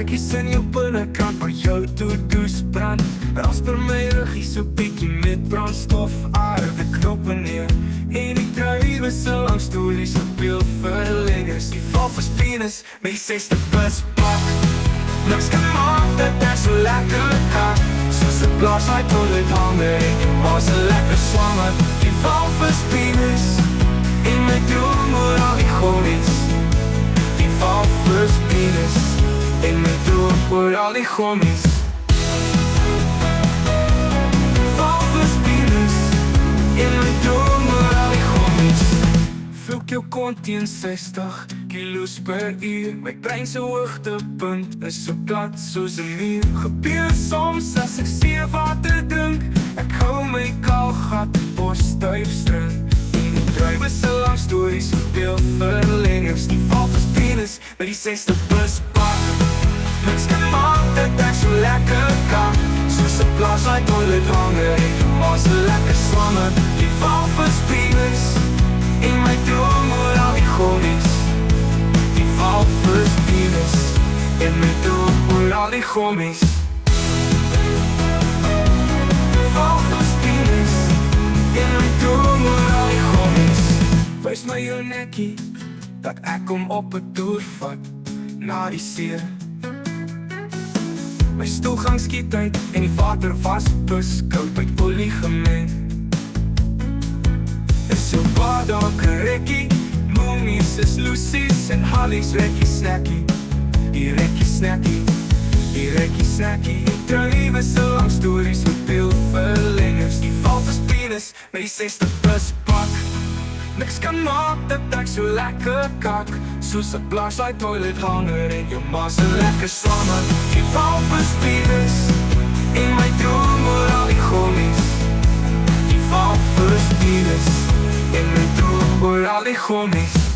Vlekkies in jou binnekant waar jou to-do's brand. Rasper my ruggie so bietjie met brandstof. Aarde knoppe neer en die druiwe se lang stories speel verlengers. Die val vir spines met die 6de buspak. Niks kan maak dat ek so lekker kan. Soos 'n blaas uit toilet hanger en jy was 'n lekker swanger. Die val vir spines in my droom oor al die gonies. Die val vir spines in my droom oor al die gonies. Val vir spines in my droom oor al die gonies. Vloek jou kont teen 60 kilos per uur. My brein se hoogtepunt is so plat soos 'n muur. Gebeur soms as ek seewater drink. Ek hou my kaalgat bos styf string. En die druiwe se lang stories speel verlengers. Die val vir spines met die 6de buspak. Niks kan maak dat ek so lekker kan. Soos 'n blaas uit toilet hanger en jy was 'n lekker swanger. Die val vir spines in my droom oor al die gonies. Die val vir spines in my droom oor al die gonies. Die val vir spines in my droom oor al die gonies. Wys my jou nekkie dat ek kom op 'n toer vat na die see. My stoelgang skiet uit en die water was buskoud by polygemeen. Is jou baard ook 'n rekkie? Momies is Lucy's en Holly's rekkie snackie. Die rekkie snackie, die rekkie snackie. Die druiwe se lang stories met veel verlengers. Die val vir spines met die 6de buspak. Niks kan maak dat ek so lekker kak. Soos 'n blaas uit toilet hanger en jou ma's 'n lekker swanger. Die val vir spines in my droom oor al die gonies. Die val vir spines in my droom oor al die gonies.